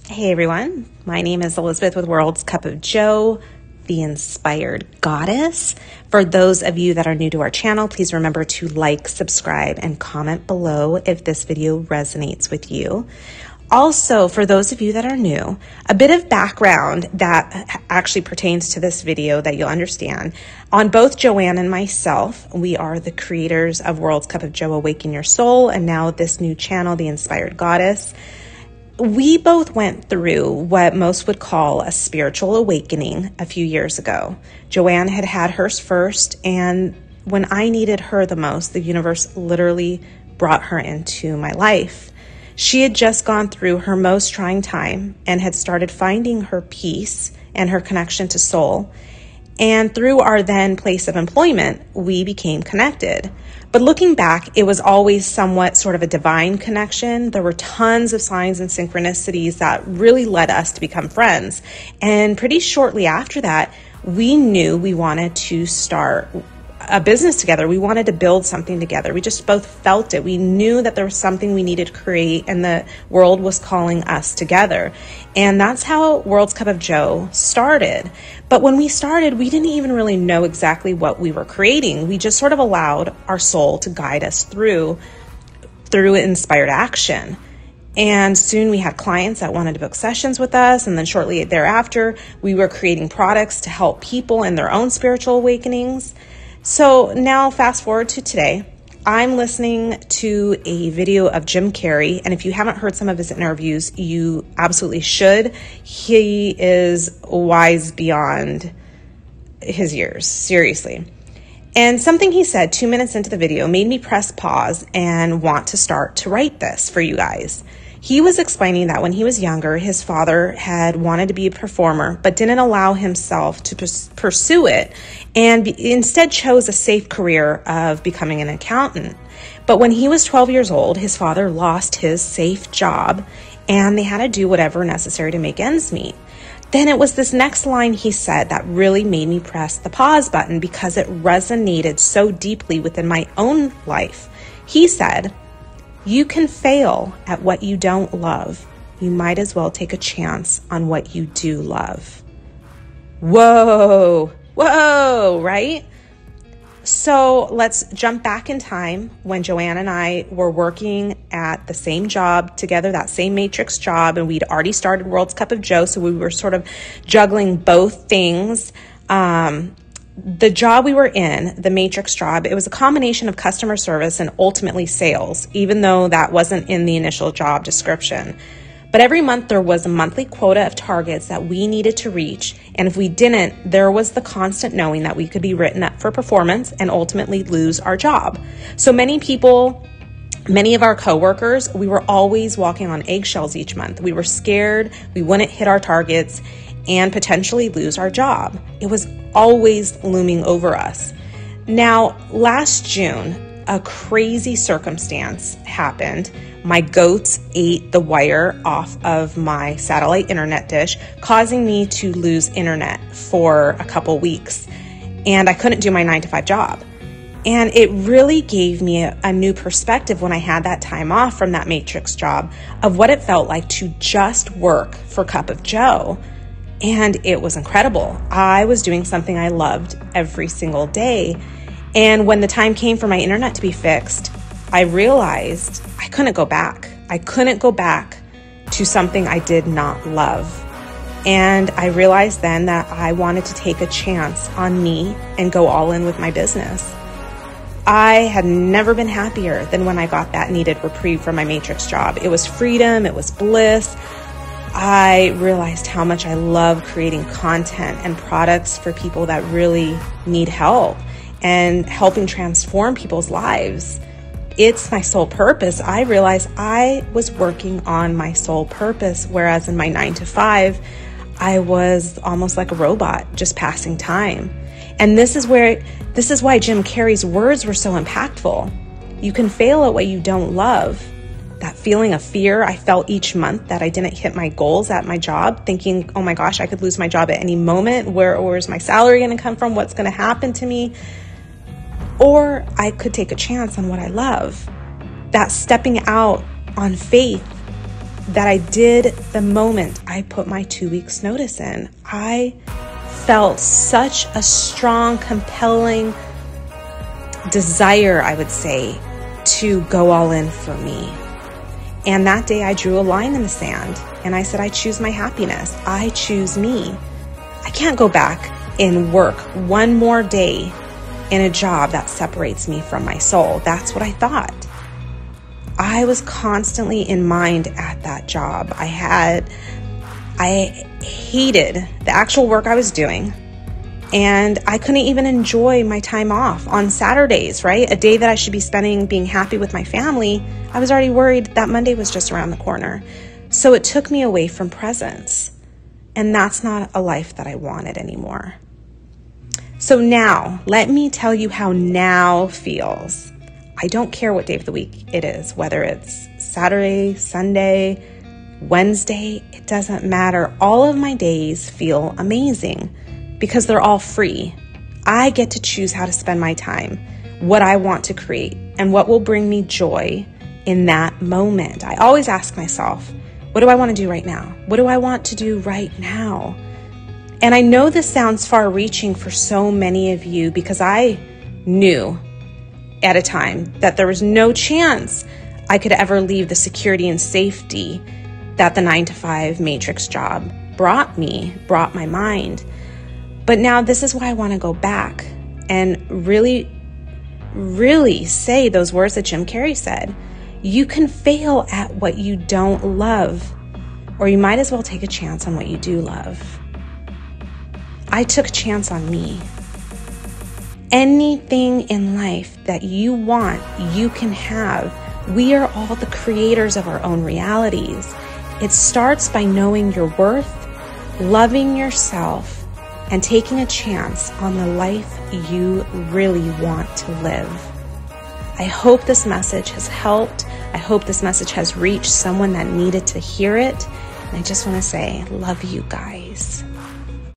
Hey everyone, my name is Elizabeth with World's Cup of Joe, the inspired goddess. For those of you that are new to our channel, please remember to like, subscribe, and comment below if this video resonates with you. Also, for those of you that are new, a bit of background that actually pertains to this video that you'll understand. On both Joanne and myself, we are the creators of World's Cup of Joe, Awaken Your Soul, and now this new channel, The Inspired Goddess. We both went through what most would call a spiritual awakening a few years ago. Joanne had had hers first, and when I needed her the most, the universe literally brought her into my life. She had just gone through her most trying time and had started finding her peace and her connection to soul. And through our then place of employment, we became connected. But looking back, it was always somewhat sort of a divine connection. There were tons of signs and synchronicities that really led us to become friends. And pretty shortly after that, we knew we wanted to start a business together. We wanted to build something together. We just both felt it. We knew that there was something we needed to create and the world was calling us together. And that's how World's Cup of Joe started. But when we started, we didn't even really know exactly what we were creating. We just sort of allowed our soul to guide us through inspired action. And soon we had clients that wanted to book sessions with us. And then shortly thereafter, we were creating products to help people in their own spiritual awakenings. So now fast forward to today, I'm listening to a video of Jim Carrey. And if you haven't heard some of his interviews, you absolutely should. He is wise beyond his years, seriously. And something he said 2 minutes into the video made me press pause and want to start to write this for you guys. He was explaining that when he was younger, his father had wanted to be a performer, but didn't allow himself to pursue it, and instead chose a safe career of becoming an accountant. But when he was 12 years old, his father lost his safe job, and they had to do whatever necessary to make ends meet. Then it was this next line he said that really made me press the pause button because it resonated so deeply within my own life. He said, "You can fail at what you don't love. You might as well take a chance on what you do love." Whoa, right? So let's jump back in time when Joanne and I were working at the same job together, that same matrix job, and we'd already started World's Cup of Joe, so we were sort of juggling both things. The job we were in, the matrix job, it was a combination of customer service and ultimately sales, even though that wasn't in the initial job description. But every month there was a monthly quota of targets that we needed to reach. And if we didn't, there was the constant knowing that we could be written up for performance and ultimately lose our job. So many of our coworkers, we were always walking on eggshells each month. We were scared we wouldn't hit our targets and potentially lose our job. It was always looming over us. Now, last June, a crazy circumstance happened. My goats ate the wire off of my satellite internet dish, causing me to lose internet for a couple weeks. And I couldn't do my 9-to-5 job. And it really gave me a new perspective when I had that time off from that matrix job of what it felt like to just work for Cup of Joe. And it was incredible. I was doing something I loved every single day. And when the time came for my internet to be fixed, I realized I couldn't go back. I couldn't go back to something I did not love. And I realized then that I wanted to take a chance on me and go all in with my business. I had never been happier than when I got that needed reprieve from my matrix job. It was freedom. It was bliss. I realized how much I love creating content and products for people that really need help and helping transform people's lives. It's my soul purpose. I realized I was working on my soul purpose, whereas in my 9-to-5, I was almost like a robot, just passing time. And this is why Jim Carrey's words were so impactful. You can fail at what you don't love. That feeling of fear I felt each month that I didn't hit my goals at my job, thinking, oh my gosh, I could lose my job at any moment. Where's my salary going to come from? What's going to happen to me? Or I could take a chance on what I love. That stepping out on faith that I did the moment I put my 2 weeks notice in. I felt such a strong, compelling desire, I would say, to go all in for me. And that day I drew a line in the sand and I said, I choose my happiness. I choose me. I can't go back and work one more day in a job that separates me from my soul. That's what I thought. I was constantly in mind at that job. I hated the actual work I was doing. And I couldn't even enjoy my time off on Saturdays, right? A day that I should be spending being happy with my family. I was already worried that Monday was just around the corner. So it took me away from presence. And that's not a life that I wanted anymore. So now, let me tell you how now feels. I don't care what day of the week it is, whether it's Saturday, Sunday, Wednesday, it doesn't matter. All of my days feel amazing because they're all free. I get to choose how to spend my time, what I want to create, and what will bring me joy in that moment. I always ask myself, what do I want to do right now? What do I want to do right now? And I know this sounds far-reaching for so many of you because I knew at a time that there was no chance I could ever leave the security and safety that the 9-to-5 matrix job brought my mind. But now this is why I want to go back and really, really say those words that Jim Carrey said. You can fail at what you don't love, or you might as well take a chance on what you do love. I took a chance on me. Anything in life that you want, you can have. We are all the creators of our own realities. It starts by knowing your worth, loving yourself, and taking a chance on the life you really want to live. I hope this message has helped. I hope this message has reached someone that needed to hear it. And I just want to say, love you guys.